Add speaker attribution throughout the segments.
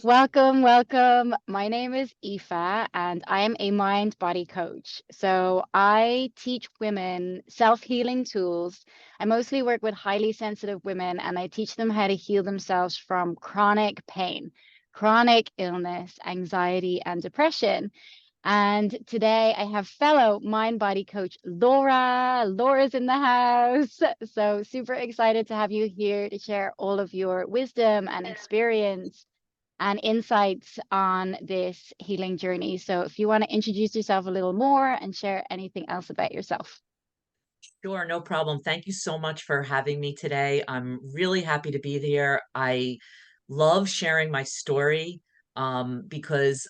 Speaker 1: Welcome, welcome. My name is Aoife, and I am a mind body coach. So I teach women self-healing tools. I mostly work with highly sensitive women, and I teach them how to heal themselves from chronic pain, chronic illness, anxiety, and depression. And today I have fellow mind body coach Laura. Laura's in the house. So super excited to have you here to share all of your wisdom and experience and insights on this healing journey. So if you want to introduce yourself a little more and share anything else about yourself.
Speaker 2: Sure, no problem. Thank you so much for having me today. I'm really happy to be here. I love sharing my story because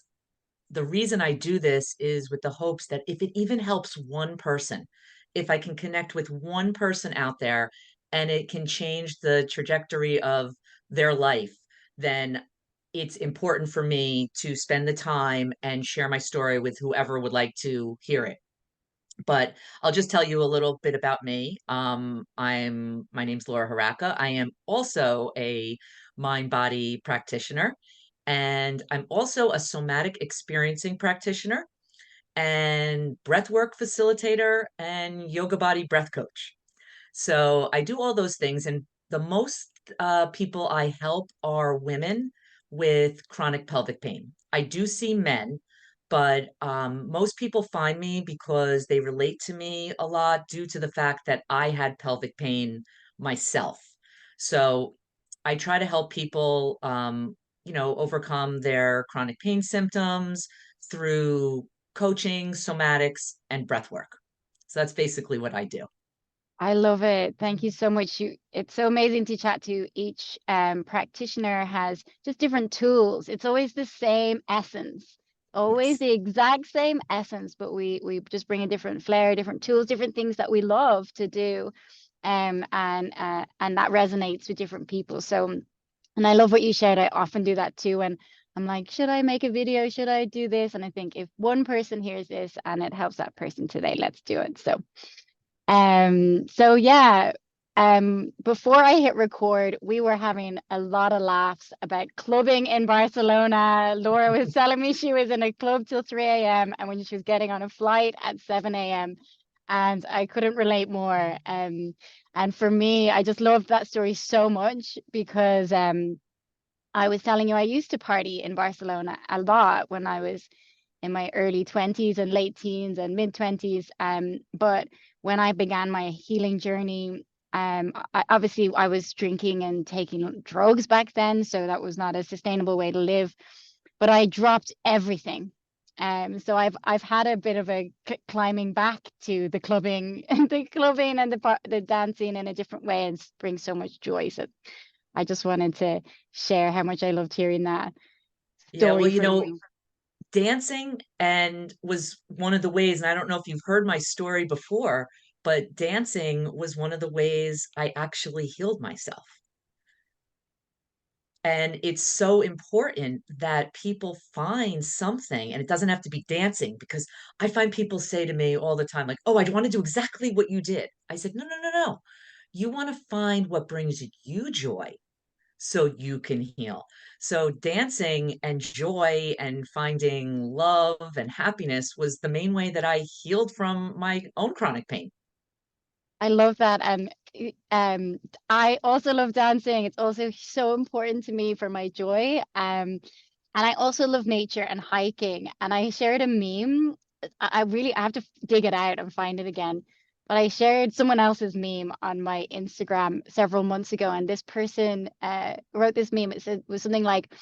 Speaker 2: the reason I do this is with the hopes that if it even helps one person, if I can connect with one person out there and it can change the trajectory of their life, then it's important for me to spend the time and share my story with whoever would like to hear it. But I'll just tell you a little bit about me. My name's Laura Haraka. I am also a mind body practitioner, and I'm also a somatic experiencing practitioner and breathwork facilitator and yoga body breath coach. So I do all those things, and the most people I help are women with chronic pelvic pain. I do see men, but most people find me because they relate to me a lot due to the fact that I had pelvic pain myself. So I try to help people, overcome their chronic pain symptoms through coaching, somatics, and breath work. So that's basically what I do.
Speaker 1: I love it. Thank you so much. It's so amazing to chat to. Each practitioner has just different tools. It's always the same essence, always
Speaker 2: Yes.
Speaker 1: the exact same essence, but we just bring a different flair, different tools, different things that we love to do, and that resonates with different people. So, and I love what you shared. I often do that too, and I'm like, should I make a video? Should I do this? And I think if one person hears this and it helps that person today, let's do it. So yeah, before I hit record, we were having a lot of laughs about clubbing in Barcelona. Laura was telling me she was in a club till 3 a.m. and when she was getting on a flight at 7 a.m. And I couldn't relate more. And for me, I just loved that story so much because I was telling you I used to party in Barcelona a lot when I was in my early 20s and late teens and mid 20s. But when I began my healing journey, obviously I was drinking and taking drugs back then, so that was not a sustainable way to live. But I dropped everything. So I've had a bit of a climbing back to the clubbing, the clubbing and the dancing in a different way, and brings so much joy. So I just wanted to share how much I loved hearing that
Speaker 2: Yeah, well,
Speaker 1: story from you.
Speaker 2: dancing and was one of the ways, and I don't know if you've heard my story before, but dancing was one of the ways I actually healed myself. And it's so important that people find something, and it doesn't have to be dancing, because I find people say to me all the time, like, oh, I want to do exactly what you did. I said, no, no, no, no. You want to find what brings you joy so you can heal. So dancing and joy and finding love and happiness was the main way that I healed from my own chronic pain.
Speaker 1: I love that. I also love dancing. It's also so important to me for my joy. And I also love nature and hiking. And I shared a meme. I have to dig it out and find it again. But I shared someone else's meme on my Instagram several months ago, and this person wrote this meme. It was something like,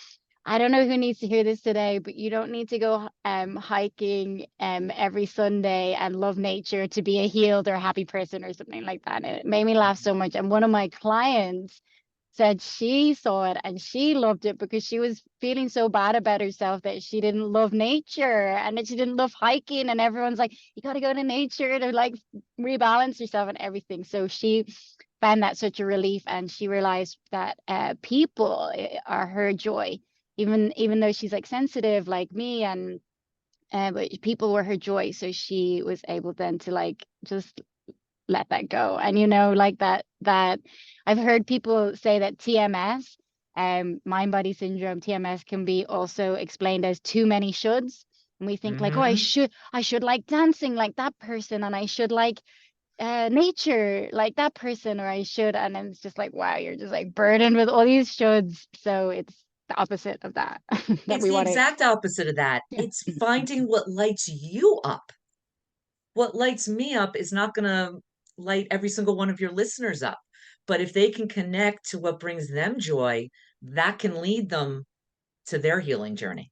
Speaker 1: I don't know who needs to hear this today, but you don't need to go hiking every Sunday and love nature to be a healed or happy person or something like that. And it made me laugh so much. And one of my clients said she saw it and she loved it because she was feeling so bad about herself that she didn't love nature and that she didn't love hiking. And everyone's like, you got to go to nature to like rebalance yourself and everything. So she found that such a relief, and she realized that people are her joy, even though she's like sensitive like me, and but people were her joy. So she was able then to like just let that go. And like that I've heard people say that TMS, Mind body syndrome, TMS, can be also explained as too many shoulds. And we think like, oh,
Speaker 2: Mm-hmm.
Speaker 1: I should like dancing like that person, and I should like nature like that person, or I should, and then it's just like, wow, you're just like burdened with all these shoulds. So it's the opposite of that that
Speaker 2: It's
Speaker 1: we
Speaker 2: the
Speaker 1: want to.
Speaker 2: exact opposite of that.
Speaker 1: Yeah.
Speaker 2: It's finding what lights you up. What lights me up is not going to light every single one of your listeners up. But if they can connect to what brings them joy, that can lead them to their healing journey.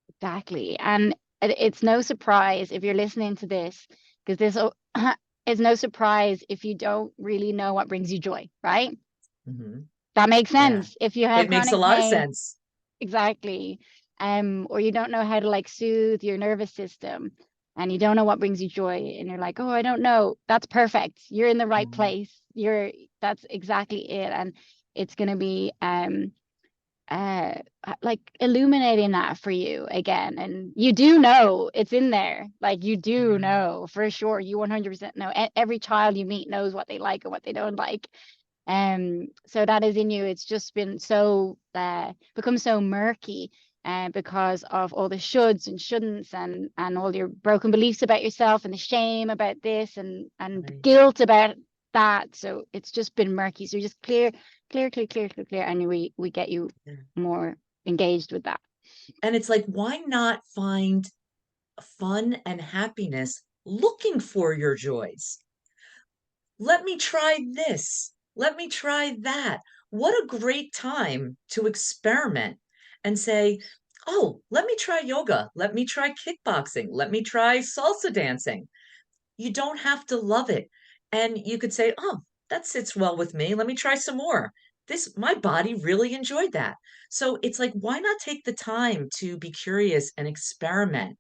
Speaker 1: Exactly. And it's no surprise if you're listening to this, because this is no surprise if you don't really know what brings you joy, right?
Speaker 2: Hmm.
Speaker 1: That makes
Speaker 2: Yeah,
Speaker 1: sense. If you have
Speaker 2: it makes a
Speaker 1: chronic
Speaker 2: lot of
Speaker 1: pain,
Speaker 2: sense.
Speaker 1: exactly. Or you don't know how to like soothe your nervous system, and you don't know what brings you joy, and you're like, oh, I don't know. That's perfect. You're in the right
Speaker 2: Mhm.
Speaker 1: place. That's exactly it. And it's gonna be uh like illuminating that for you again, and you do know it's in there, like you do
Speaker 2: Mhm.
Speaker 1: know for sure, you 100% know. Every child you meet knows what they like and what they don't like, so that is in you. It's just been so become so murky because of all the shoulds and shouldn'ts, and all your broken beliefs about yourself, and the shame about this, and the
Speaker 2: Right.
Speaker 1: guilt about that. So it's just been murky. So just clear, and we get you
Speaker 2: Yeah.
Speaker 1: more engaged with that.
Speaker 2: And it's like, why not find fun and happiness looking for your joys? Let me try this. Let me try that. What a great time to experiment and say, oh, let me try yoga. Let me try kickboxing. Let me try salsa dancing. You don't have to love it. And you could say, oh, that sits well with me. Let me try some more. My body really enjoyed that. So it's like, why not take the time to be curious and experiment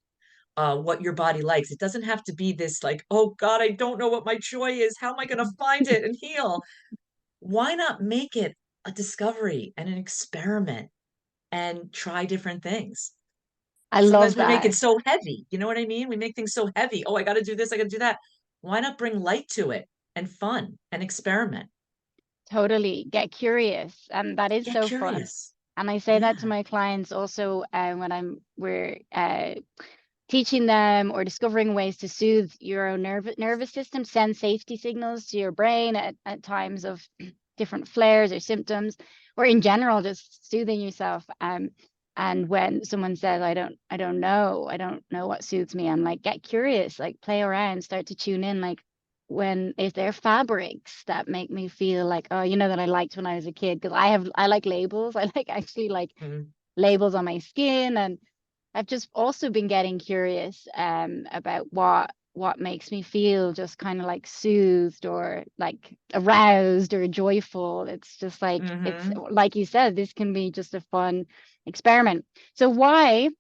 Speaker 2: what your body likes? It doesn't have to be this like, oh God, I don't know what my joy is. How am I going to find it and heal? Why not make it a discovery and an experiment and try different things?
Speaker 1: I
Speaker 2: Sometimes
Speaker 1: love
Speaker 2: we make it
Speaker 1: that.
Speaker 2: so heavy. You know what I mean? We make things so heavy. Oh, I got to do this. I got to do that. Why not bring light to it and fun and experiment?
Speaker 1: Totally. Get curious. And that is
Speaker 2: Get
Speaker 1: so fun.
Speaker 2: curious.
Speaker 1: And I say that to
Speaker 2: Yeah.
Speaker 1: my clients also when we're teaching them or discovering ways to soothe your own nervous system, send safety signals to your brain at times of different flares or symptoms, or in general, just soothing yourself. And when someone says, I don't know what soothes me, I'm like, get curious, like play around, start to tune in, like when is there fabrics that make me feel like, oh, that I liked when I was a kid, because I like labels. I like actually like
Speaker 2: Mhm.
Speaker 1: labels on my skin, and I've just also been getting curious about what makes me feel just kind of like soothed or like aroused or joyful. It's just like, it's
Speaker 2: Mhm.
Speaker 1: like you said, this can be just a fun experiment. So why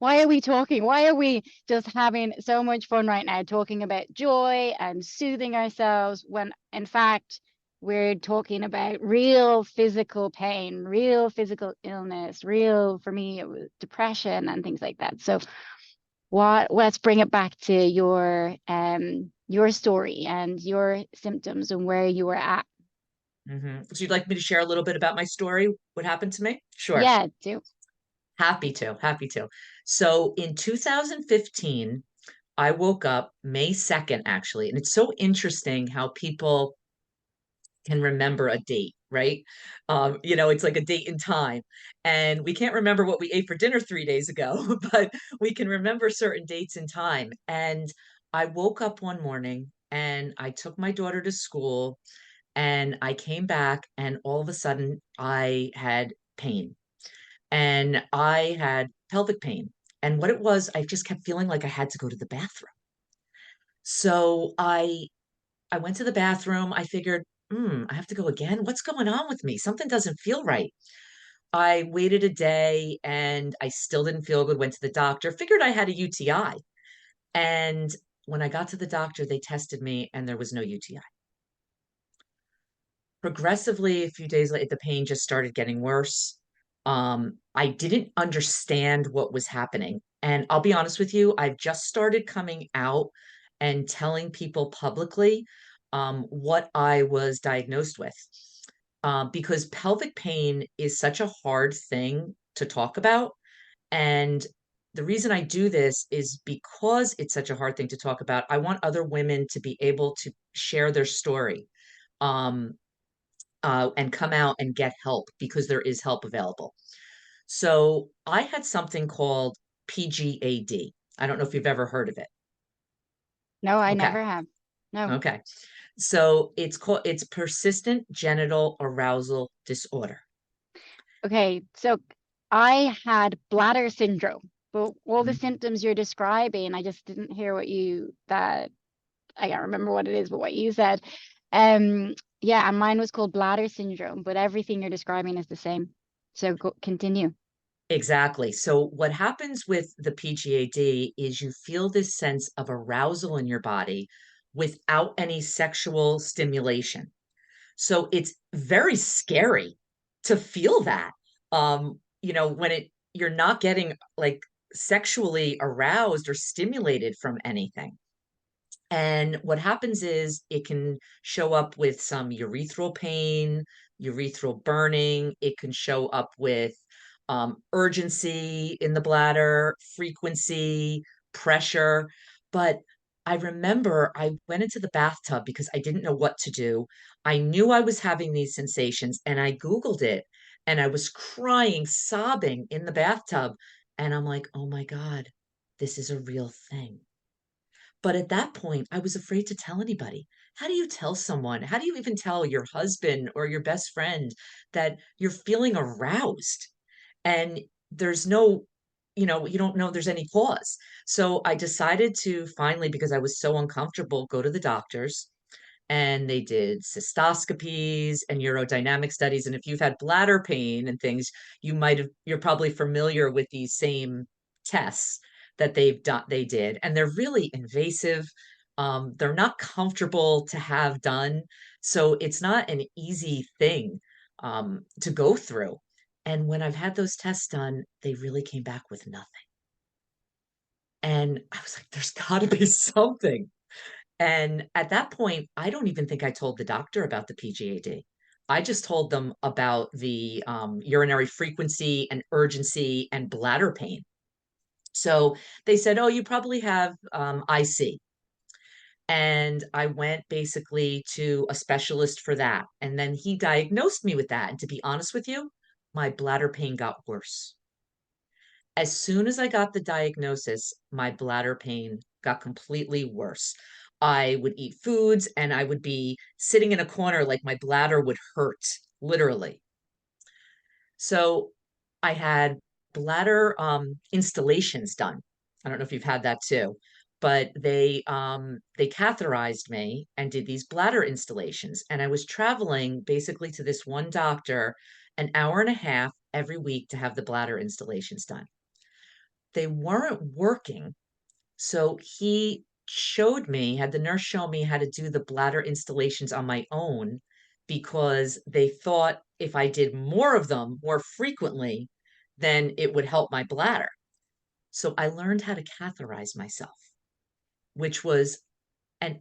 Speaker 1: are we talking? Why are we just having so much fun right now talking about joy and soothing ourselves when in fact we're talking about real physical pain, real physical illness, real, for me it was depression and things like that. So let's bring it back to your story and your symptoms and where you were at.
Speaker 2: Mhm. So you'd like me to share a little bit about my story, what happened to me? Sure.
Speaker 1: Yeah, do.
Speaker 2: Happy to. Happy to. So in 2015, I woke up May 2nd, actually. And it's so interesting how people can remember a date, right? It's like a date in time. And we can't remember what we ate for dinner 3 days ago, but we can remember certain dates in time. And I woke up one morning and I took my daughter to school and I came back and all of a sudden I had pain and I had pelvic pain. And what it was, I just kept feeling like I had to go to the bathroom. So I went to the bathroom. I figured, I have to go again. What's going on with me? Something doesn't feel right. I waited a day and I still didn't feel good. Went to the doctor, figured I had a UTI. And when I got to the doctor, they tested me and there was no UTI. Progressively, a few days later, the pain just started getting worse. I didn't understand what was happening. And I'll be honest with you, I've just started coming out and telling people publicly what I was diagnosed with. because pelvic pain is such a hard thing to talk about. And the reason I do this is because it's such a hard thing to talk about. I want other women to be able to share their story, um, and come out and get help because there is help available. So I had something called PGAD. I don't know if you've ever heard of it.
Speaker 1: No, I
Speaker 2: Okay.
Speaker 1: never have. No.
Speaker 2: Okay. So it's persistent genital arousal disorder.
Speaker 1: Okay, so I had bladder syndrome, but all the
Speaker 2: Mm.
Speaker 1: symptoms you're describing, I just didn't hear what you that I can't remember what it is, but what you said. Yeah, and mine was called bladder syndrome, but everything you're describing is the same. So continue.
Speaker 2: Exactly. So what happens with the PGAD is you feel this sense of arousal in your body without any sexual stimulation. So it's very scary to feel that. When you're not getting like sexually aroused or stimulated from anything. And what happens is it can show up with some urethral pain, urethral burning. It can show up with urgency in the bladder, frequency, pressure. But I remember I went into the bathtub because I didn't know what to do. I knew I was having these sensations and I Googled it and I was crying, sobbing in the bathtub. And I'm like, oh my God, this is a real thing. But at that point, I was afraid to tell anybody. How do you tell someone? How do you even tell your husband or your best friend that you're feeling aroused and there's no, you don't know there's any cause? So I decided to finally, because I was so uncomfortable, go to the doctors and they did cystoscopies and urodynamic studies. And if you've had bladder pain and things, you're probably familiar with these same tests that they did, and they're really invasive. They're not comfortable to have done, so it's not an easy thing to go through. And when I've had those tests done, they really came back with nothing. And I was like, there's got to be something. And at that point, I don't even think I told the doctor about the PGAD. I just told them about the urinary frequency and urgency and bladder pain. So they said, oh, you probably have IC. And I went basically to a specialist for that. And then he diagnosed me with that. And to be honest with you, my bladder pain got worse. As soon as I got the diagnosis, my bladder pain got completely worse. I would eat foods and I would be sitting in a corner like my bladder would hurt, literally. So I had bladder installations done. I don't know if you've had that too, but they catheterized me and did these bladder installations. And I was traveling basically to this one doctor an hour and a half every week to have the bladder installations done. They weren't working. So had the nurse show me how to do the bladder installations on my own because they thought if I did more of them more frequently, then it would help my bladder. So I learned how to catheterize myself, which was an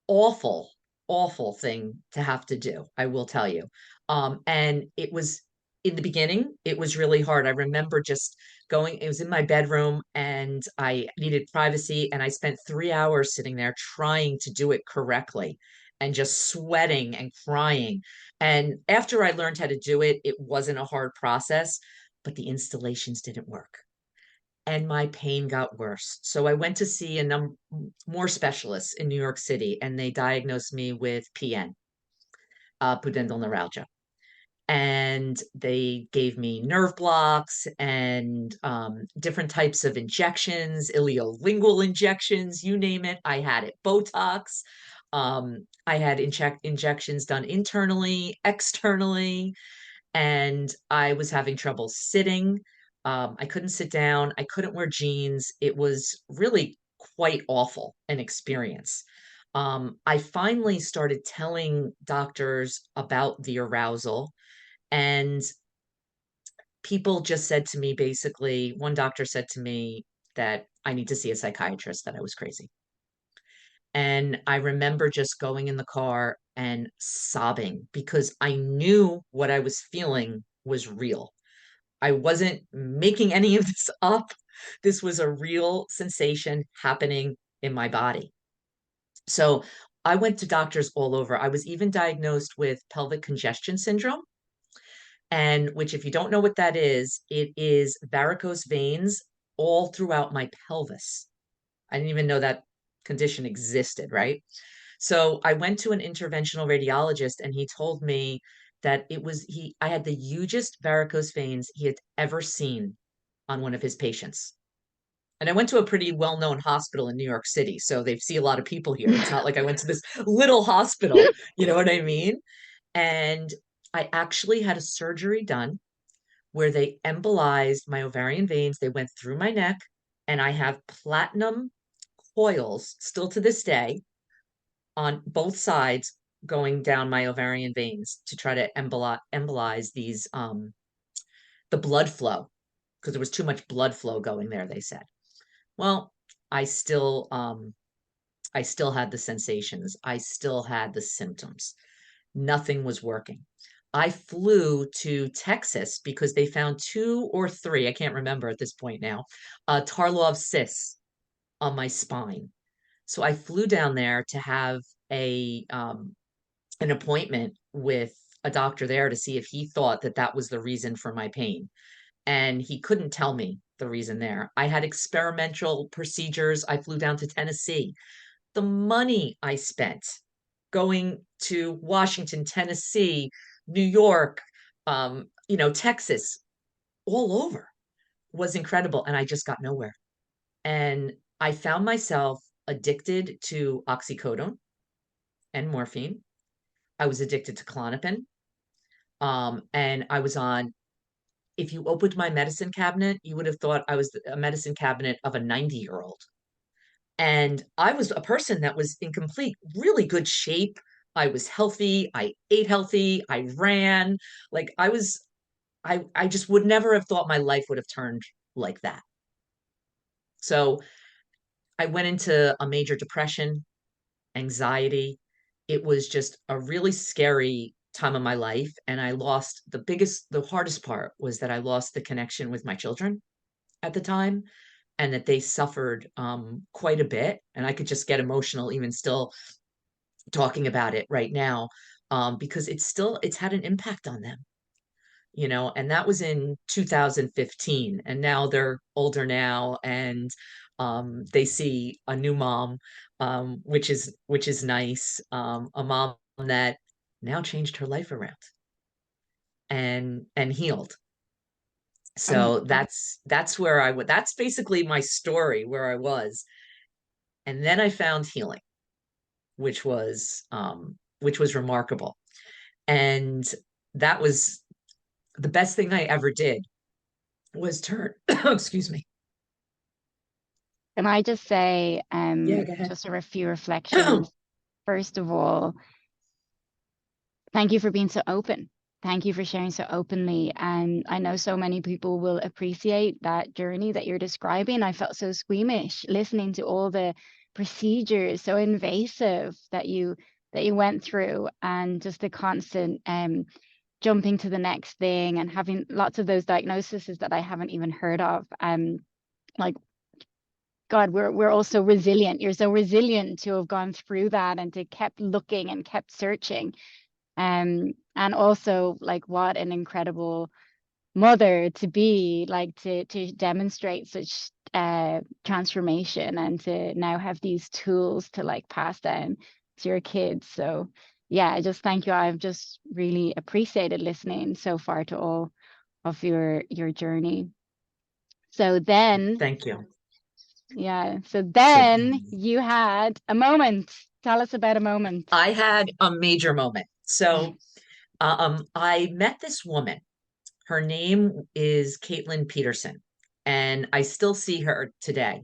Speaker 2: awful, awful thing to have to do, I will tell you. And it was in the beginning, it was really hard. I remember just going, it was in my bedroom and I needed privacy. And I spent 3 hours sitting there trying to do it correctly and just sweating and crying. And after I learned how to do it, it wasn't a hard process, but the installations didn't work and my pain got worse. So I went to see a number more specialists in New York City, and they diagnosed me with PN, pudendal neuralgia. And they gave me nerve blocks and different types of injections, iliolingual injections, you name it. I had it. Botox. I had injections done internally, externally, and I was having trouble sitting. I couldn't sit down. I couldn't wear jeans. It was really quite awful an experience. I finally started telling doctors about the arousal, and people just said to me basically, one doctor said to me that I need to see a psychiatrist, that I was crazy. And I remember just going in the car and sobbing because I knew what I was feeling was real. I wasn't making any of this up. This was a real sensation happening in my body. So I went to doctors all over. I was even diagnosed with pelvic congestion syndrome, and which, if you don't know what that is, it is varicose veins all throughout my pelvis. I didn't even know that condition existed, right? So I went to an interventional radiologist and he told me that I had the hugest varicose veins he had ever seen on one of his patients. And I went to a pretty well-known hospital in New York City, so they see a lot of people here. It's not like I went to this little hospital, you know what I mean? And I actually had a surgery done where they embolized my ovarian veins. They went through my neck, and I have platinum coils still to this day on both sides going down my ovarian veins to try to embolize these the blood flow because there was too much blood flow going there, they said. Well, I still I still had the sensations. I still had the symptoms. Nothing was working. I flew to Texas because they found two or three, I can't remember at this point now, Tarlov cysts on my spine. So I flew down there to have a an appointment with a doctor there to see if he thought that that was the reason for my pain. And he couldn't tell me the reason there. I had experimental procedures. I flew down to Tennessee. The money I spent going to Washington, Tennessee, New York, Texas, all over was incredible. And I just got nowhere. And I found myself addicted to oxycodone and morphine. I was addicted to Klonopin. And I was on, if you opened my medicine cabinet, you would have thought I was a medicine cabinet of a 90-year-old. And I was a person that was in complete, really good shape. I was healthy. I ate healthy. I ran. Like I just would never have thought my life would have turned like that. So I went into a major depression, anxiety. It was just a really scary time of my life. And I lost the hardest part was that I lost the connection with my children at the time and that they suffered quite a bit. And I could just get emotional even still talking about it right now because it's had an impact on them, and that was in 2015, and now they're older now, and they see a new mom, which is nice, a mom that now changed her life around and healed.
Speaker 1: Um,
Speaker 2: So that's where I would that's basically my story where I was. And then I found healing, which was remarkable. And that was the best thing I ever did was turn excuse me.
Speaker 1: can I just say,
Speaker 2: Yeah, go ahead.
Speaker 1: just a few reflections. First of all, thank you for being so open. Thank you for sharing so openly. And I know so many people will appreciate that journey that you're describing. I felt so squeamish listening to all the procedures, so invasive that you went through, and just the constant jumping to the next thing and having lots of those diagnoses that I haven't even heard of. Like God, we're all so resilient. You're so resilient to have gone through that and to kept looking and kept searching. And also like what an incredible mother to be, like to demonstrate such transformation and to now have these tools to like pass down to your kids. So yeah, I just thank you. I've just really appreciated listening so far to all of your journey. So then,
Speaker 2: Thank you.
Speaker 1: yeah, so
Speaker 2: So
Speaker 1: then you had a moment. Tell us about a moment.
Speaker 2: I had a major moment. So I met this woman. Her name is Caitlin Peterson, and I still see her today.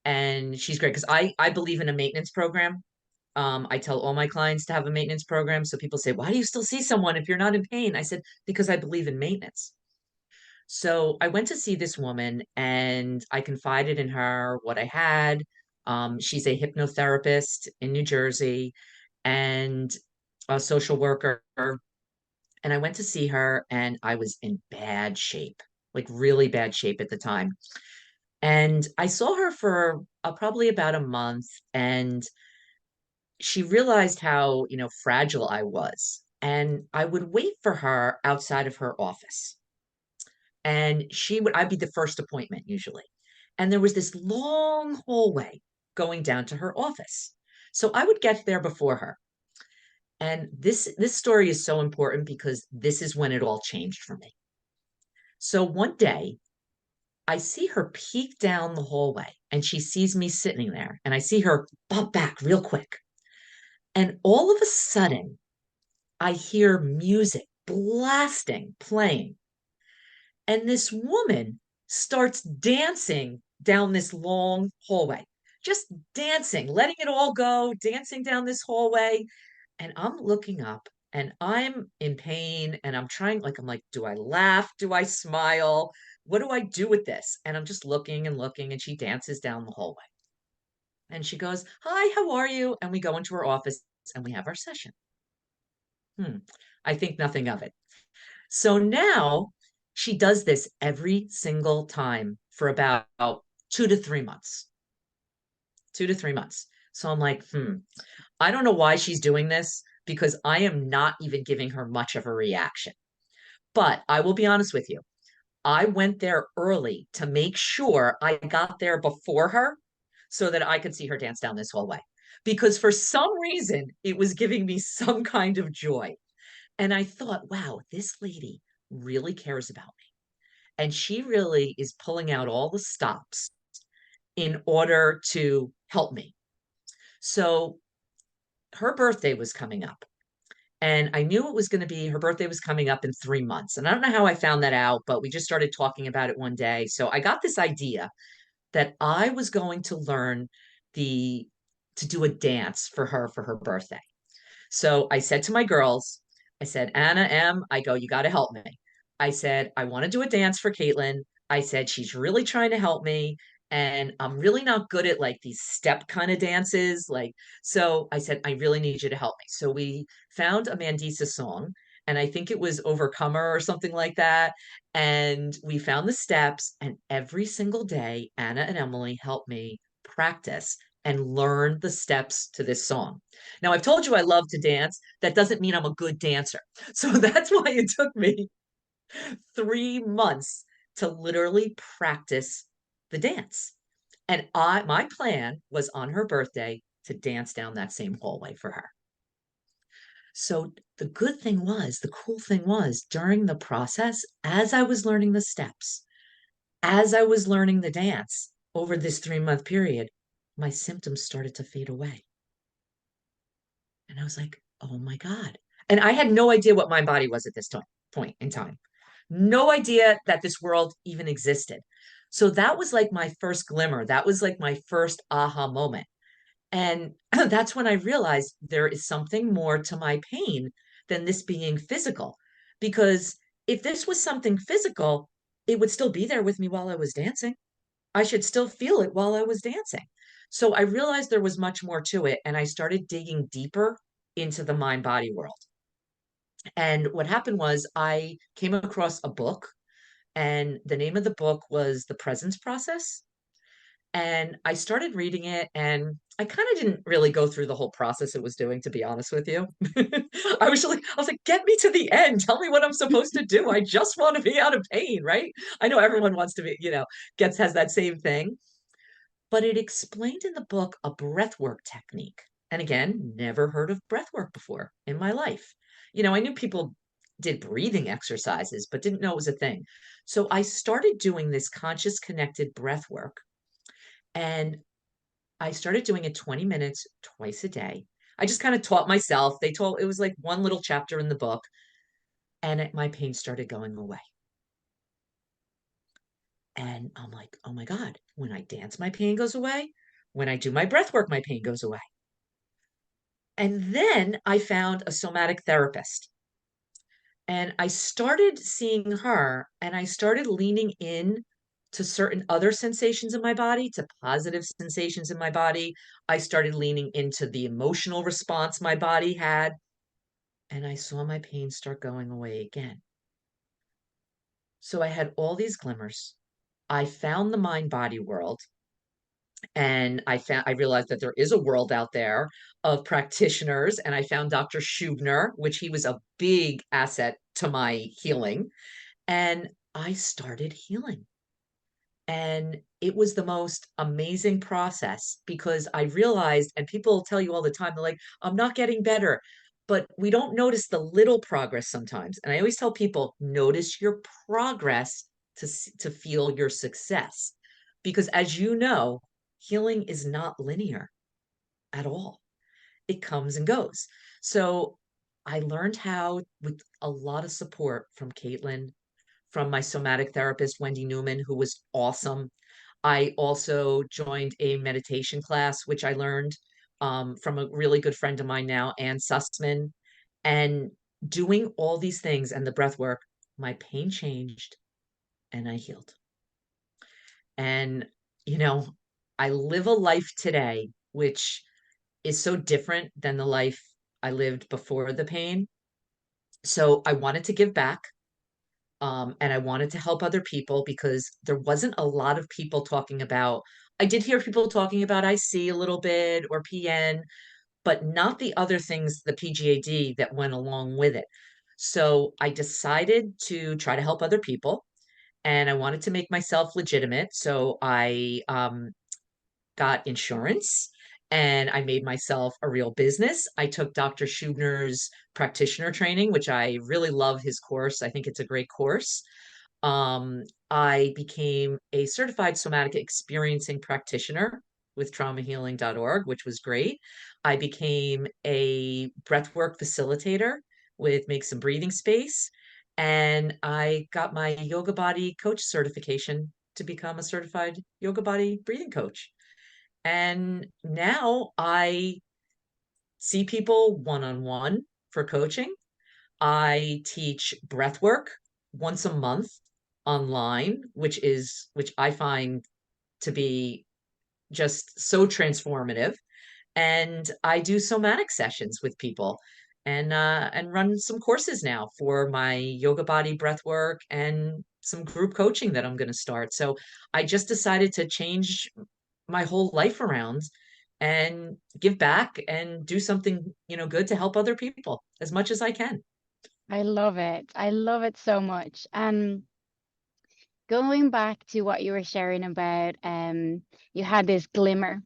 Speaker 2: And she's great because I believe in a maintenance program. I tell all my clients to have a maintenance program. So people say, "Why do you still see someone if you're not in pain?" I said, "Because I believe in maintenance." So I went to see this woman and I confided in her what I had. She's a hypnotherapist in New Jersey. And a social worker, and I went to see her, and I was in bad shape, like really bad shape at the time. And I saw her for probably about a month, and she realized how, fragile I was. And I would wait for her outside of her office. And I'd be the first appointment usually. And there was this long hallway going down to her office. So I would get there before her. And this story is so important because this is when it all changed for me. So one day I see her peek down the hallway and she sees me sitting there and I see her bump back real quick. And all of a sudden, I hear music blasting, playing. And this woman starts dancing down this long hallway, just dancing, letting it all go, dancing down this hallway. And I'm looking up and I'm in pain and I'm like, do I laugh? Do I smile? What do I do with this? And I'm just looking and looking, and she dances down the hallway. And she goes, "Hi, how are you?" And we go into her office and we have our session. I think nothing of it. So now she does this every single time for about 2 to 3 months. 2 to 3 months. So I'm like, I don't know why she's doing this because I am not even giving her much of a reaction. But I will be honest with you. I went there early to make sure I got there before her so that I could see her dance down this hallway. Because for some reason, it was giving me some kind of joy. And I thought, wow, this lady really cares about me. And she really is pulling out all the stops in order to help me. So her birthday was coming up. And I knew it was going to be her birthday was coming up in 3 months. And I don't know how I found that out, but we just started talking about it one day. So I got this idea that I was going to learn the to do a dance for her birthday. So I said to my girls, I said, Anna M, I go, you got to help me. I said, I want to do a dance for Caitlin. I said, she's really trying to help me. And I'm really not good at like these step kind of dances. So I said, I really need you to help me. So we found a Mandisa song, and I think it was Overcomer or something like that. And we found the steps, and every single day, Anna and Emily helped me practice and learn the steps to this song. Now, I've told you I love to dance. That doesn't mean I'm a good dancer. So that's why it took me 3 months to literally practice the dance. And my plan was on her birthday to dance down that same hallway for her. So the cool thing was during the process, as I was learning the steps, as I was learning the dance over this 3 month period, my symptoms started to fade away. And I was like, oh my God. And I had no idea what my body was at this point in time. No idea that this world even existed. So that was like my first glimmer. That was like my first aha moment. And that's when I realized there is something more to my pain than this being physical. Because if this was something physical, it would still be there with me while I was dancing. I should still feel it while I was dancing. So I realized there was much more to it. And I started digging deeper into the mind body world. And what happened was I came across a book, and the name of the book was The Presence Process. And I started reading it, and I kind of didn't really go through the whole process it was doing, to be honest with you. I was like, get me to the end. Tell me what I'm supposed to do. I just want to be out of pain, right? I know everyone wants to be, has that same thing. But it explained in the book a breathwork technique. And again, never heard of breathwork before in my life. I knew people did breathing exercises, but didn't know it was a thing. So I started doing this conscious connected breath work, and I started doing it 20 minutes twice a day. I just kind of taught myself. It was like one little chapter in the book, and my pain started going away. And I'm like, oh my God, when I dance, my pain goes away. When I do my breath work, my pain goes away. And then I found a somatic therapist. And I started seeing her, and I started leaning in to certain other sensations in my body, to positive sensations in my body. I started leaning into the emotional response my body had. and I saw my pain start going away again. So I had all these glimmers. I found the mind body world, and I realized that there is a world out there of practitioners, and I found Dr. Schubner, which he was a big asset to my healing, and I started healing. And it was the most amazing process because I realized, and people tell you all the time, they're like, I'm not getting better. But we don't notice the little progress sometimes. And I always tell people, notice your progress to feel your success. Because as you know, healing is not linear at all. It comes and goes. So I learned how, with a lot of support from Caitlin, from my somatic therapist, Wendy Newman, who was awesome. I also joined a meditation class, which I learned from a really good friend of mine now, Ann Sussman. And doing all these things and the breath work, my pain changed and I healed. And, you know, I live a life today, which is so different than the life I lived before the pain. So I wanted to give back. And I wanted to help other people because there wasn't a lot of people talking about. I did hear people talking about IC a little bit or PN, but not the other things, the PGAD that went along with it. So I decided to try to help other people, and I wanted to make myself legitimate. So I got insurance and I made myself a real business. I took Dr. Schubner's practitioner training, which I really love his course. I think it's a great course. I became a certified somatic experiencing practitioner with traumahealing.org, which was great. I became a breathwork facilitator with Make Some Breathing Space. And I got my yoga body coach certification to become a certified yoga body breathing coach. And now I see people one on one for coaching. I teach breath work once a month online, which I find to be just so transformative. And I do somatic sessions with people and run some courses now for my yoga body breath work and some group coaching that I'm going to start. So I just decided to change my whole life around and give back and do something, good to help other people as much as I can.
Speaker 1: I love it. I love it so much. And going back to what you were sharing about, you had this glimmer.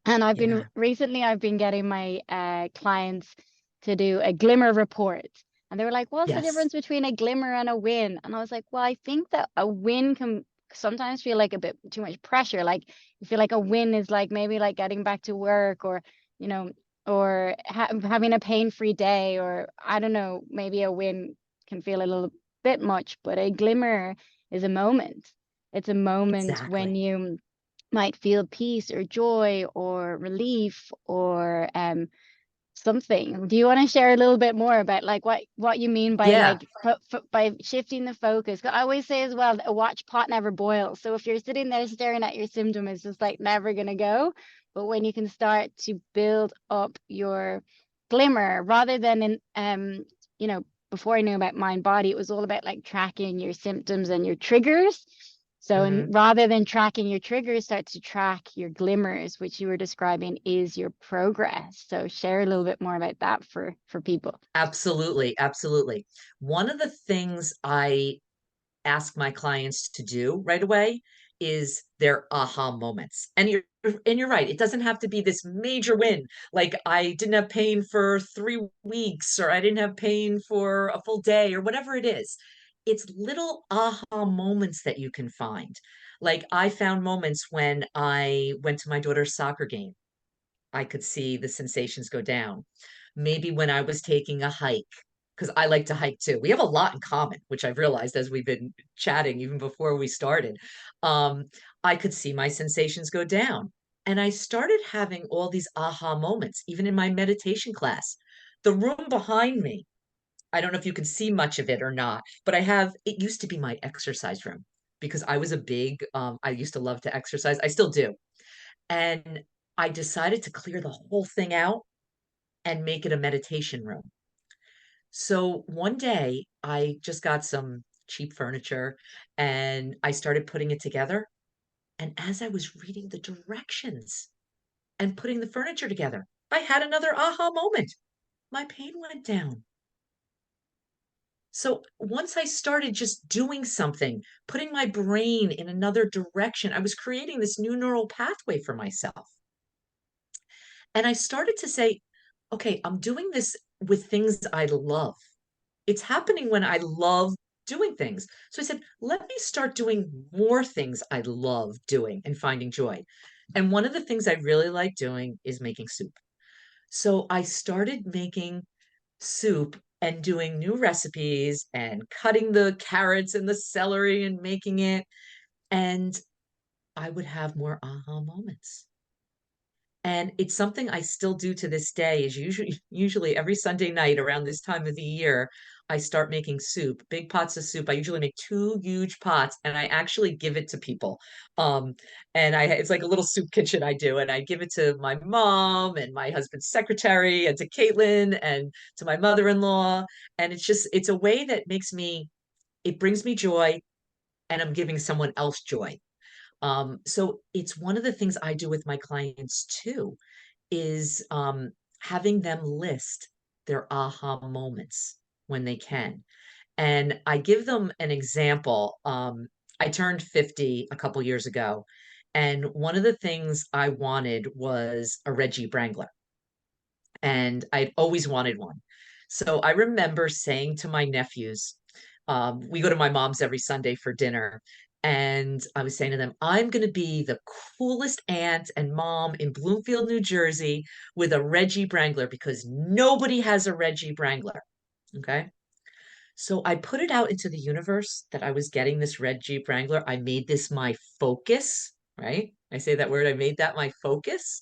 Speaker 1: And
Speaker 2: Yeah.
Speaker 1: I've been getting my clients to do a glimmer report. And they were like, what's the
Speaker 2: Yes.
Speaker 1: difference between a glimmer and a win? And I was like, well, I think that a win can sometimes feel like a bit too much pressure. Like you feel like a win is like maybe like getting back to work or, you know, or having a pain-free day, or I don't know, maybe a win can feel a little bit much, but a glimmer is a moment. It's a moment when
Speaker 2: Exactly.
Speaker 1: you might feel peace or joy or relief or something. Do you want to share a little bit more about like what you mean by
Speaker 2: Yeah.
Speaker 1: like by shifting the focus? 'Cause I always say as well, a watch pot never boils. So if you're sitting there staring at your symptom, it's just like never gonna go. But when you can start to build up your glimmer rather than in you know, before I knew about mind body, it was all about like tracking your symptoms and your triggers. So, and
Speaker 2: Hmm.
Speaker 1: rather than tracking your triggers, start to track your glimmers, which you were describing is your progress. So, share a little bit more about that for people.
Speaker 2: Absolutely. Absolutely. One of the things I ask my clients to do right away is their aha moments. And you're right. It doesn't have to be this major win. Like I didn't have pain for 3 weeks, or I didn't have pain for a full day, or whatever it is. It's little aha moments that you can find. Like I found moments when I went to my daughter's soccer game. I could see the sensations go down. Maybe when I was taking a hike, because I like to hike too. We have a lot in common, which I've realized as we've been chatting even before we started. Um, I could see my sensations go down. And I started having all these aha moments, even in my meditation class. The room behind me, I don't know if you can see much of it or not, but it used to be my exercise room because I used to love to exercise. I still do. And I decided to clear the whole thing out and make it a meditation room. So one day I just got some cheap furniture and I started putting it together. And as I was reading the directions and putting the furniture together, I had another aha moment. My pain went down. So once I started just doing something, putting my brain in another direction, I was creating this new neural pathway for myself. And I started to say, okay, I'm doing this with things I love. It's happening when I love doing things. So I said, let me start doing more things I love doing and finding joy. And one of the things I really like doing is making soup. So I started making soup and doing new recipes and cutting the carrots and the celery and making it. And I would have more aha moments. And it's something I still do to this day is usually every Sunday night around this time of the year, I start making soup, big pots of soup. I usually make two huge pots and I actually give it to people. Um, and it's like a little soup kitchen I do, and I give it to my mom and my husband's secretary and to Caitlin and to my mother-in-law. And it's a way that it brings me joy and I'm giving someone else joy. So it's one of the things I do with my clients too, is having them list their aha moments when they can. And I give them an example. I turned 50 a couple years ago, and one of the things I wanted was a Reggie Brangler, and I'd always wanted one. So I remember saying to my nephews, we go to my mom's every Sunday for dinner. And I was saying to them, I'm going to be the coolest aunt and mom in Bloomfield, New Jersey with a Reggie Brangler because nobody has a Reggie Brangler. Okay. So I put it out into the universe that I was getting this Reggie Brangler. I made this my focus, right? I say that word, I made that my focus.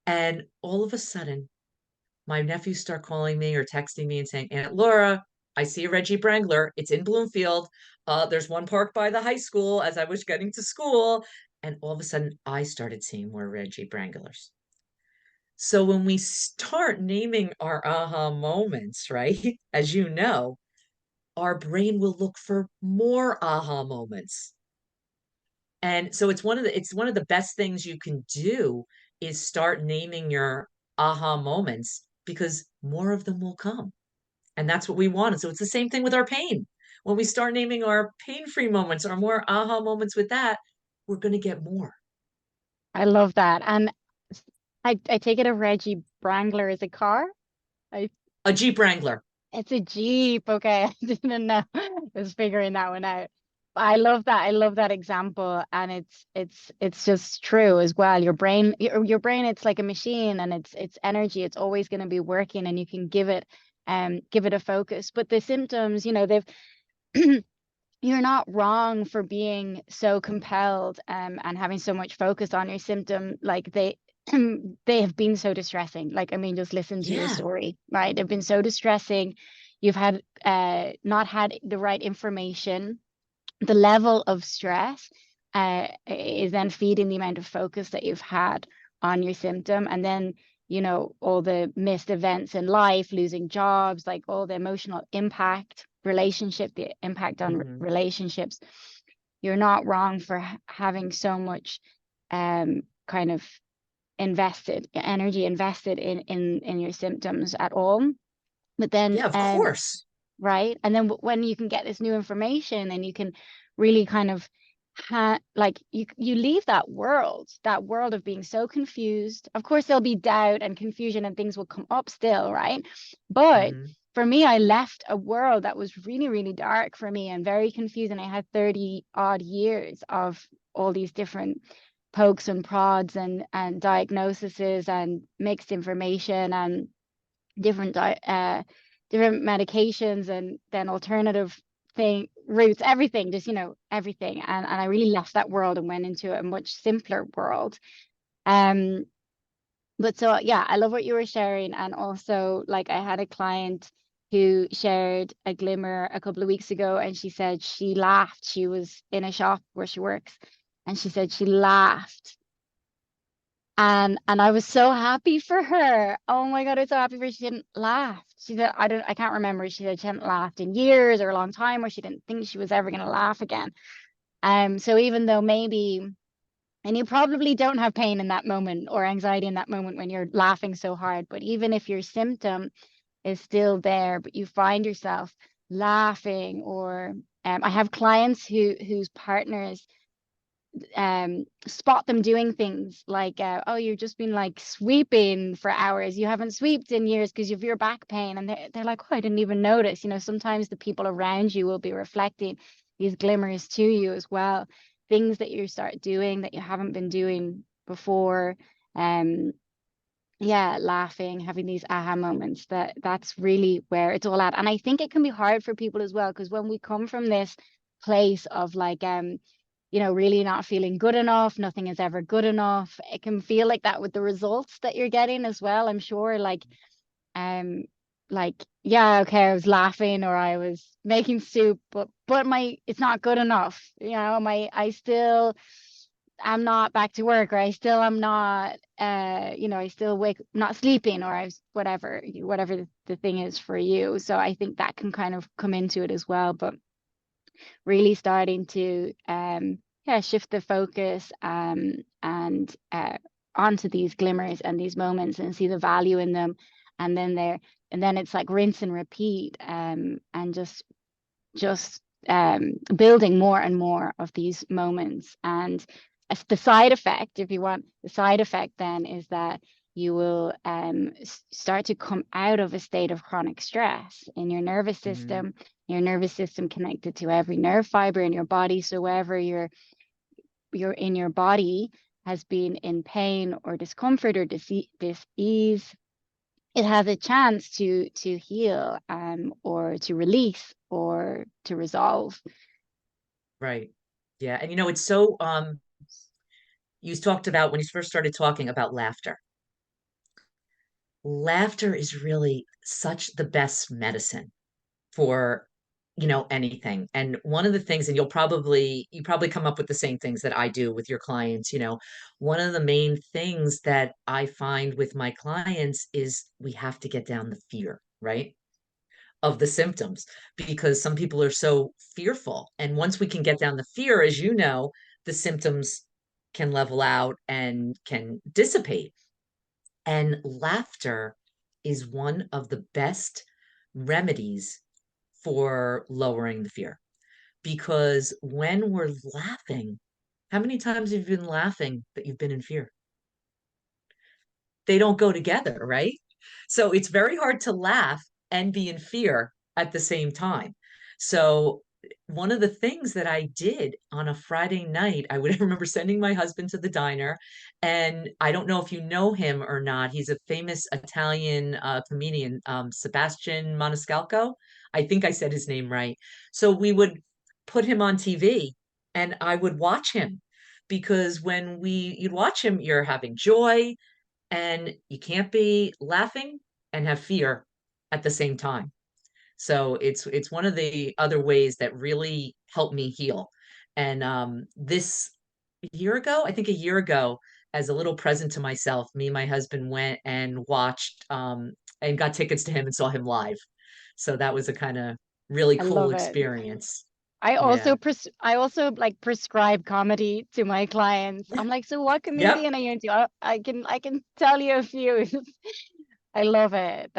Speaker 2: And all of a sudden, my nephews start calling me or texting me and saying, Aunt Laura, I see a Reggie Brangler. It's in Bloomfield. There's one parked by the high school as I was getting to school. And all of a sudden, I started seeing more Reggie Branglers. So when we start naming our aha moments, right, as you know, our brain will look for more aha moments. And so it's one of the best things you can do is start naming your aha moments because more of them will come. And that's what we want. And so it's the same thing with our pain. When we start naming our pain-free moments or more aha moments with that, we're going to get more.
Speaker 1: I love that. And I take it a Reggie Brangler is a car. I
Speaker 2: A Jeep Wrangler.
Speaker 1: It's a Jeep. Okay. I didn't know. I was figuring that one out. But I love that. I love that example. And it's just true as well. Your brain, it's like a machine and it's energy. It's always going to be working and you can give it a focus. But the symptoms, they've you're not wrong for being so compelled and having so much focus on your symptom. Like they have been so distressing. Like, I mean, just listen to your
Speaker 2: Yeah.
Speaker 1: story, right? They've been so distressing. You've had not had the right information. The level of stress is then feeding the amount of focus that you've had on your symptom. And then, all the missed events in life, losing jobs, like all the emotional impact, the impact on
Speaker 2: Hmm.
Speaker 1: relationships. You're not wrong for having so much kind of energy invested in your symptoms at all. But then
Speaker 2: Yeah, of course.
Speaker 1: right? And then when you can get this new information and you can really kind of like you leave that world of being so confused. Of course, there'll be doubt and confusion and things will come up still, right? But
Speaker 2: Hmm.
Speaker 1: for me, I left a world that was really, really dark for me and very confusing. I had 30 odd years of all these different pokes and prods and diagnoses and mixed information and different different medications and then alternative thing routes, everything, just everything. And I really left that world and went into a much simpler world. Um, but so yeah, I love what you were sharing. And also, like, I had a client who shared a glimmer a couple of weeks ago, and she said she laughed. She was in a shop where she works, and she said she laughed And I was so happy for her. Oh my God, I was so happy for her. She didn't laugh. She said, I can't remember. She said she hadn't laughed in years or a long time, or she didn't think she was ever going to laugh again. So even though maybe, and you probably don't have pain in that moment or anxiety in that moment when you're laughing so hard, but even if your symptom is still there, but you find yourself laughing, or I have clients whose partners spot them doing things like, oh, you've just been like sweeping for hours, you haven't swept in years because of your back pain, and they're like, oh, I didn't even notice. Sometimes the people around you will be reflecting these glimmers to you as well, things that you start doing that you haven't been doing before. um yeah, laughing, having these aha moments, that's really where it's all at. And I think it can be hard for people as well, because when we come from this place of like, really not feeling good enough, nothing is ever good enough, it can feel like that with the results that you're getting as well, I'm sure. Um yeah, okay, I was laughing or I was making soup, but my it's not good enough. My I still I'm not back to work, or I still am not, I still wake not sleeping, or I was whatever the thing is for you. So I think that can kind of come into it as well. But really starting to yeah, shift the focus, and onto these glimmers and these moments, and see the value in them. And then it's like rinse and repeat, and just building more and more of these moments. And as the side effect, if you want, the side effect then is that you will start to come out of a state of chronic stress in
Speaker 2: Mhm.
Speaker 1: your nervous system connected to every nerve fiber in your body. So wherever you're in your body has been in pain or discomfort or dis-ease, it has a chance to heal, or to release or to resolve.
Speaker 2: Right. Yeah. And it's so you talked about when you first started talking about laughter. Laughter is really such the best medicine for anything. And one of the things, and you probably come up with the same things that I do with your clients. One of the main things that I find with my clients is we have to get down the fear, right, of the symptoms, because some people are so fearful, and once we can get down the fear, as you know, the symptoms can level out and can dissipate. And laughter is one of the best remedies for lowering the fear. Because when we're laughing, how many times have you been laughing but you've been in fear? They don't go together, right? So it's very hard to laugh and be in fear at the same time. So one of the things that I did on a Friday night, I would remember sending my husband to the diner, and I don't know if you know him or not. He's a famous Italian comedian, Sebastian Maniscalco. I think I said his name right. So we would put him on TV, and I would watch him, because when you'd watch him, you're having joy, and you can't be laughing and have fear at the same time. So it's one of the other ways that really helped me heal. And this year ago, I think a year ago, as a little present to myself, me and my husband went and watched and got tickets to him and saw him live. So that was a kind of really
Speaker 1: I
Speaker 2: cool
Speaker 1: love it.
Speaker 2: experience.
Speaker 1: I
Speaker 2: Yeah.
Speaker 1: also I also like prescribe comedy to my clients. I'm like, so what
Speaker 2: Yep.
Speaker 1: comedian are you into? I can tell you a few. I love it.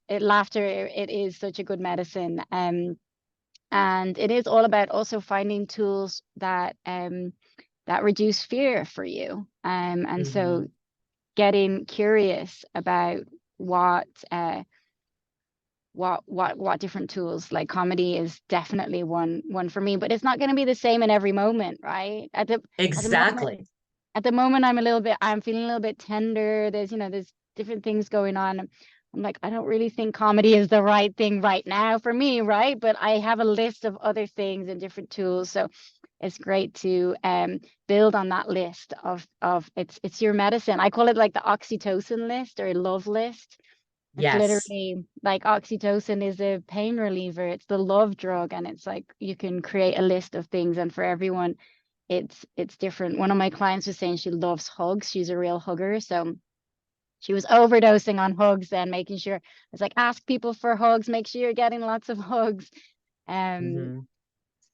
Speaker 1: Laughter. It is such a good medicine. And it is all about also finding tools that reduce fear for you. And so
Speaker 2: Hmm.
Speaker 1: getting curious about what uh what different tools, like comedy is definitely one for me, but it's not going to be the same in every moment, right? At the moment
Speaker 2: Exactly.
Speaker 1: I'm feeling a little bit tender. There's different things going on. I'm like, I don't really think comedy is the right thing right now for me, right? But I have a list of other things and different tools. So it's great to build on that list of it's your medicine. I call it like the oxytocin list or love list. It's
Speaker 2: Yes.
Speaker 1: literally like oxytocin is a pain reliever. It's the love drug, and it's like you can create a list of things, and for everyone it's different. One of my clients was saying she loves hugs. She's a real hugger. So she was overdosing on hugs and making sure, it's like, ask people for hugs, make sure you're getting lots of hugs. Um,
Speaker 2: Hmm.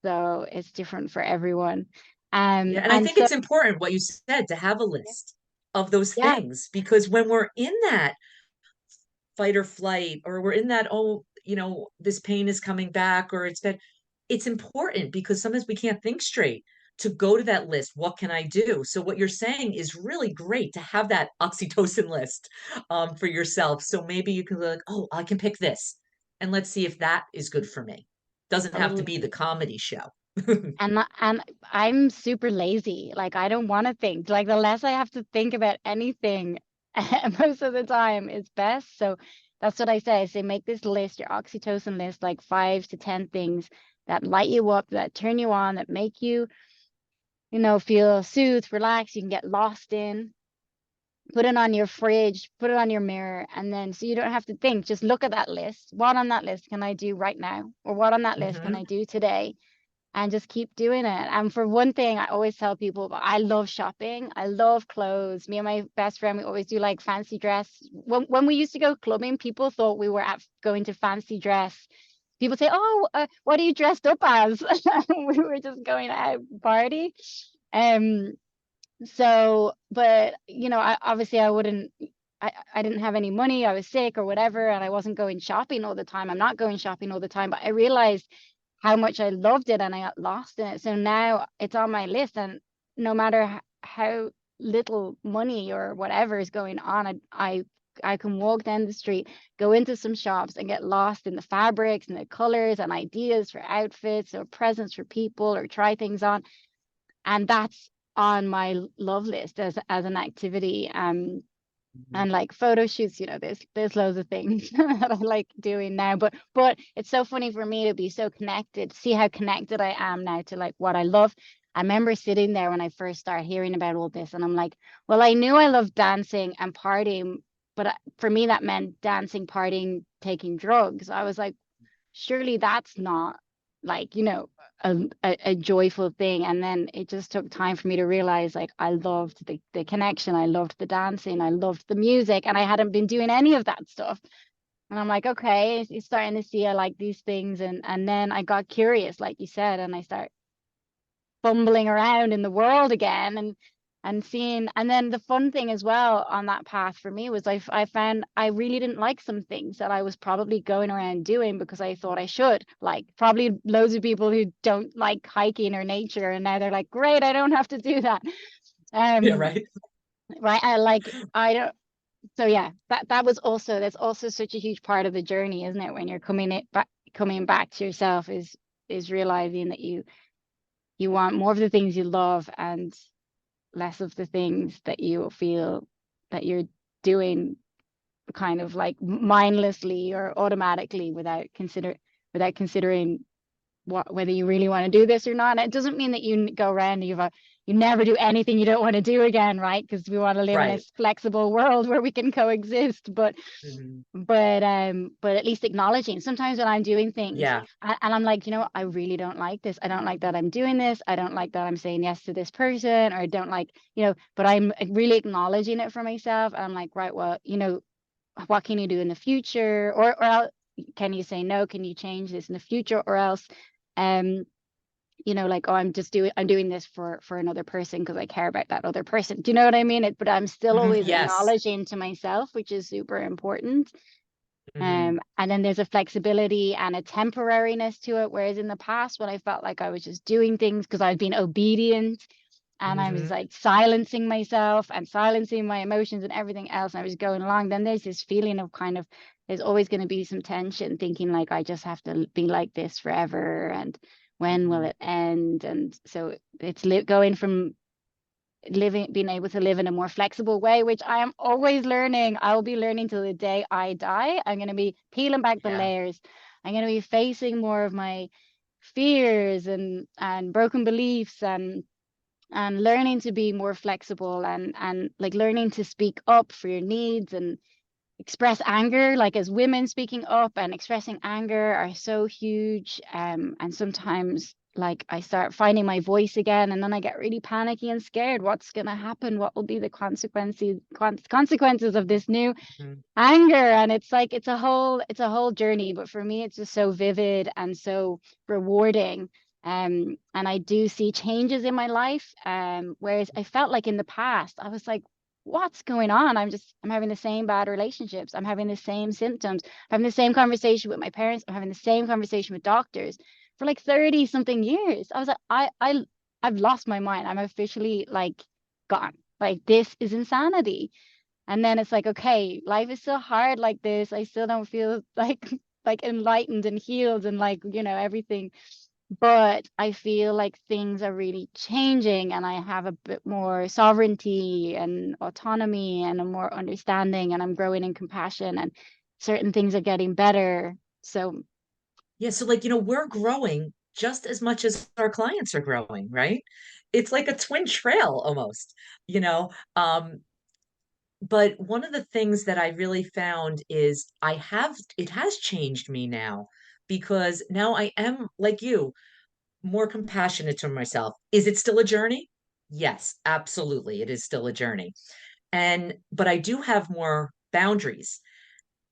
Speaker 1: so it's different for everyone.
Speaker 2: Yeah, and I
Speaker 1: And
Speaker 2: think
Speaker 1: so
Speaker 2: it's important what you said to have a list of those
Speaker 1: yeah,
Speaker 2: things, because when we're in that fight or flight, or we're in that, oh, this pain is coming back, or it's been, it's important because sometimes we can't think straight, to go to that list. What can I do? So what you're saying is really great, to have that oxytocin list for yourself. So maybe you can be like, oh, I can pick this, and let's see if that is good for me. Doesn't have to be the
Speaker 1: totally.
Speaker 2: comedy show.
Speaker 1: And I'm super lazy. Like I don't want to think. Like the less I have to think about anything, most of the time is best. So that's what I say. I say make this list, your oxytocin list, like 5 to 10 things that light you up, that turn you on, that make you, feel soothed, relaxed, you can get lost in. Put it on your fridge, put it on your mirror, and then so you don't have to think, just look at that list. What on that list can I do right now? Or what on that list can
Speaker 2: Hmm.
Speaker 1: I do today? And just keep doing it. And for one thing, I always tell people, but I love shopping. I love clothes. Me and my best friend, we always do like fancy dress. When we used to go clubbing, people thought we were going to fancy dress. People say, "Oh, what are you dressed up as?" We were just going out party. Um, so, but I obviously I wouldn't. I didn't have any money. I was sick or whatever, and I wasn't going shopping all the time. I'm not going shopping all the time, but I realized how much I loved it and I got lost in it. So now it's on my list, and no matter how little money or whatever is going on, I can walk down the street, go into some shops and get lost in the fabrics and the colors and ideas for outfits or presents for people or try things on. And that's on my love list as an activity. And like photo shoots, there's loads of things that I like doing now. But it's so funny for me to be so connected, see how connected I am now to like what I love. I remember sitting there when I first started hearing about all this, and I'm like, well, I knew I loved dancing and partying, but for me that meant dancing, partying, taking drugs. I was like, surely that's not like a joyful thing. And then it just took time for me to realize like I loved the connection, I loved the dancing, I loved the music, and I hadn't been doing any of that stuff. And I'm like, okay, it's starting to see I like these things. And then I got curious, like you said, and I start fumbling around in the world again, and seeing. And then the fun thing as well on that path for me was I found I really didn't like some things that I was probably going around doing because I thought I should. Like probably loads of people who don't like hiking or nature, and now they're like, great, I don't have to do that.
Speaker 2: Yeah,
Speaker 1: um
Speaker 2: right.
Speaker 1: right, I don't. So yeah, that was also, that's also such a huge part of the journey, isn't it, when you're coming back to yourself, is realizing that you want more of the things you love and less of the things that you feel that you're doing kind of like mindlessly or automatically without considering whether you really want to do this or not. And it doesn't mean that you go around and you never do anything you don't want to do again, right? Because we want to live in a
Speaker 2: Right.
Speaker 1: flexible world where we can coexist.
Speaker 2: Hmm.
Speaker 1: But at least acknowledging sometimes when I'm doing things,
Speaker 2: Yeah.
Speaker 1: and I'm like, I really don't like this. I don't like that I'm doing this. I don't like that I'm saying yes to this person, or I don't like, but I'm really acknowledging it for myself. And I'm like, right, well, what can you do in the future? Or else, can you say no? Can you change this in the future? Or else, um, like, oh, I'm doing this for another person because I care about that other person. Do you know what I mean? But I'm still
Speaker 2: Hmm.
Speaker 1: always
Speaker 2: Yes.
Speaker 1: acknowledging to myself, which is super important.
Speaker 2: Hmm.
Speaker 1: And then there's a flexibility and a temporariness to it. Whereas in the past, when I felt like I was just doing things because I'd been obedient and I was
Speaker 2: Hmm.
Speaker 1: like silencing myself and silencing my emotions and everything else, and I was going along, then there's this feeling of kind of, there's always going to be some tension, thinking like I just have to be like this forever. And when will
Speaker 2: Hmm.
Speaker 1: it end? And so it's going from being able to live in a more flexible way, which I am always learning. I'll be learning till the day I die. I'm going to be peeling back the
Speaker 2: Yeah.
Speaker 1: layers. I'm going to be facing more of my fears and broken beliefs, and learning to be more flexible, and like learning to speak up for your needs and express anger. Like as women, speaking up and expressing anger are so huge. And sometimes like I start finding my voice again, and then I get really panicky and scared. What's going to happen? What will be the consequences of this new
Speaker 2: Mhm.
Speaker 1: anger? And it's like it's a whole journey, but for me it's just so vivid and so rewarding. And I do see changes in my life, whereas I felt like in the past I was like, what's going on? I'm having the same bad relationships, I'm having the same symptoms, I'm having the same conversation with my parents, I'm having the same conversation with doctors for like 30 something years. I was like, I've lost my mind, I'm officially like gone, like this is insanity. And then it's like, okay, life is so hard like this. I still don't feel like like enlightened and healed and like, everything. But I feel like things are really changing and I have a bit more sovereignty and autonomy and a more understanding, and I'm growing in compassion, and certain things are getting better. So
Speaker 2: Yeah, so like, we're growing just as much as our clients are growing, right? It's like a twin trail almost, you know. But one of the things that I really found is it has changed me now because now I am like you, more compassionate to myself. Is it still a journey? Yes, absolutely. It is still a journey. But I do have more boundaries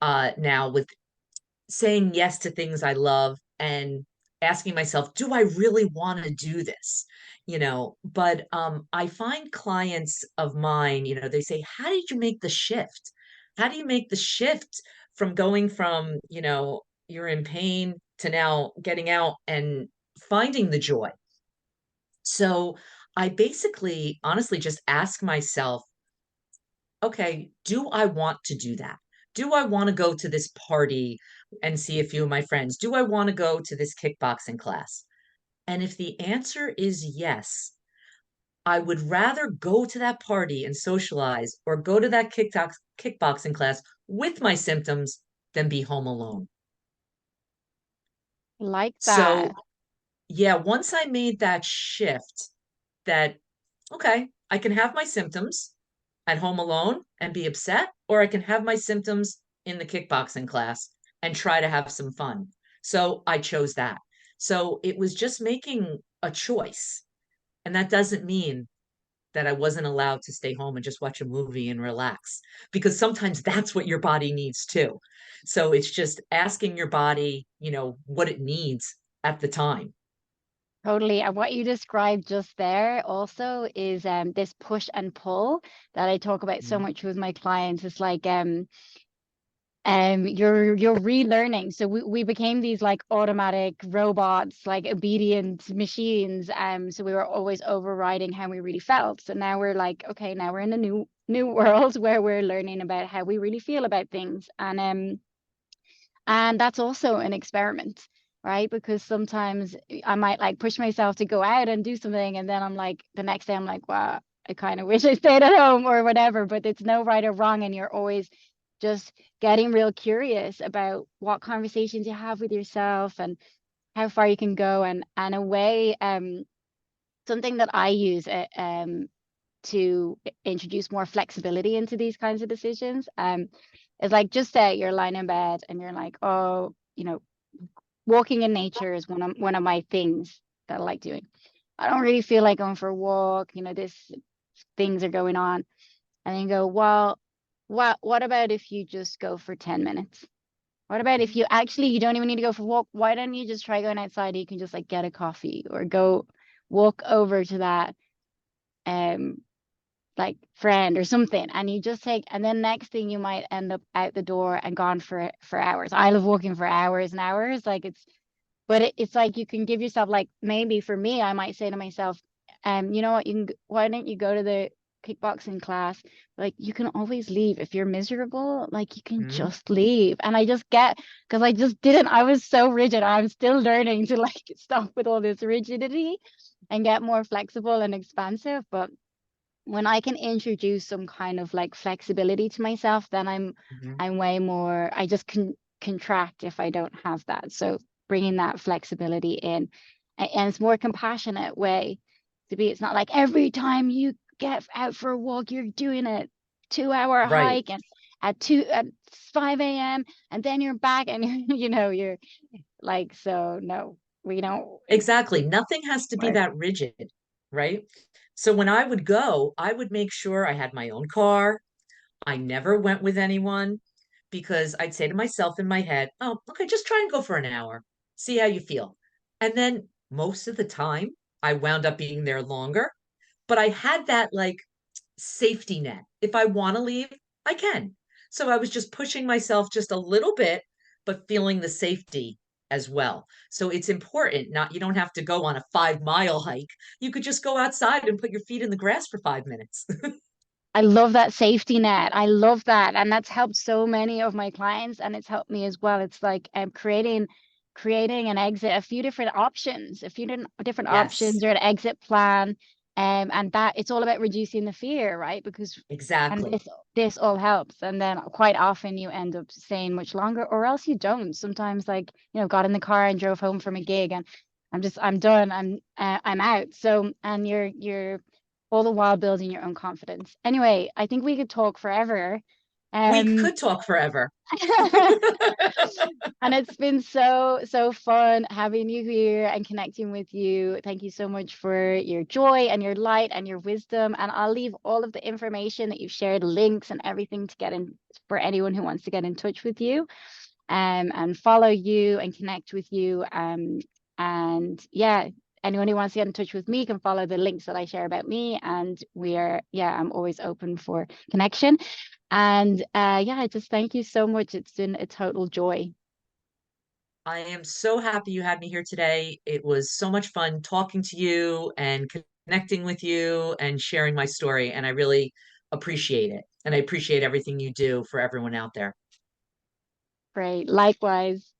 Speaker 2: now with saying yes to things I love and asking myself, do I really want to do this? But I find clients of mine, they say, how did you make the shift? How do you make the shift from going from, you're in pain to now getting out and finding the joy? So I basically honestly just ask myself, okay, do I want to do that? Do I want to go to this party and see a few of my friends? Do I want to go to this kickboxing class? And if the answer is yes, I would rather go to that party and socialize or go to that kickboxing class with my symptoms than be home alone.
Speaker 1: like
Speaker 2: So,
Speaker 1: that.
Speaker 2: yeah, once I made that shift, that, okay, I can have my symptoms at home alone and be upset, or I can have my symptoms in the kickboxing class and try to have some fun. So I chose that. So it was just making a choice. And that doesn't mean that I wasn't allowed to stay home and just watch a movie and relax, because sometimes that's what your body needs too. So it's just asking your body, what it needs at the time.
Speaker 1: Totally. And what you described just there also is this push and pull that I talk about so
Speaker 2: Mhm.
Speaker 1: much with my clients. It's like you're relearning. So we became these like automatic robots, like obedient machines. So we were always overriding how we really felt. So now we're like, okay, now we're in a new world where we're learning about how we really feel about things. And that's also an experiment, right? Because sometimes I might like push myself to go out and do something, and then I'm like, the next day I'm like, wow, I kind of wish I stayed at home or whatever. But it's no right or wrong, and you're always just getting real curious about what conversations you have with yourself and how far you can go. And a way, something that I use to introduce more flexibility into these kinds of decisions. Is like, just say you're lying in bed and you're like, oh, walking in nature is one of my things that I like doing. I don't really feel like going for a walk, this things are going on. And then you go, well, what about if you just go for 10 minutes? What about if you don't even need to go for a walk? Why don't you just try going outside? You can just like get a coffee or go walk over to that um like friend or something, and you just take, and then next thing you might end up out the door and gone for hours. I love walking for hours and hours, like it's like you can give yourself, like, maybe for me I might say to myself, you know what, why don't you go to the kickboxing class? Like, you can always leave if you're miserable, like you can
Speaker 2: Mhm.
Speaker 1: just leave. And I just get, because I just didn't, I was so rigid. I'm still learning to like stop with all this rigidity and get more flexible and expansive. But when I can introduce some kind of like flexibility to myself, then
Speaker 2: Mhm.
Speaker 1: I'm way more, I just can contract if I don't have that. So bringing that flexibility in, and it's more compassionate way to be. It's not like every time you get out for a walk, you're doing a 2 hour
Speaker 2: Right.
Speaker 1: hike and at 5 a.m. and then you're back and you're like, so no. We don't.
Speaker 2: Exactly. Nothing has to be
Speaker 1: Work.
Speaker 2: that rigid, right? So when I would go, I would make sure I had my own car. I never went with anyone because I'd say to myself in my head, oh, okay, just try and go for an hour, see how you feel. And then most of the time, I wound up being there longer, but I had that like safety net. If I want to leave, I can. So I was just pushing myself just a little bit, but feeling the safety as well. So it's important, not you don't have to go on a 5 mile hike. You could just go outside and put your feet in the grass for 5 minutes.
Speaker 1: I love that safety net. I love that. And that's helped so many of my clients and it's helped me as well. It's like creating an exit, a few different options, a few different
Speaker 2: Yes,
Speaker 1: options or an exit plan. And that it's all about reducing the fear, right? Because and
Speaker 2: exactly.
Speaker 1: this all helps. And then quite often you end up staying much longer or else you don't. Sometimes like, got in the car and drove home from a gig and I'm done. I'm out. So and you're all the while building your own confidence. Anyway, I think we could talk forever.
Speaker 2: We
Speaker 1: Um,
Speaker 2: could talk forever.
Speaker 1: and it's been so fun having you here and connecting with you. Thank you so much for your joy and your light and your wisdom. And I'll leave all of the information that you've shared, links and everything to get in for anyone who wants to get in touch with you, and follow you and connect with you. And yeah, anyone who wants to get in touch with me can follow the links that I share about me. And I'm always open for connection. And yeah, I just thank you so much. It's been a total joy.
Speaker 2: I am so happy you had me here today. It was so much fun talking to you and connecting with you and sharing my story. And I really appreciate it. And I appreciate everything you do for everyone out there.
Speaker 1: Great. Likewise.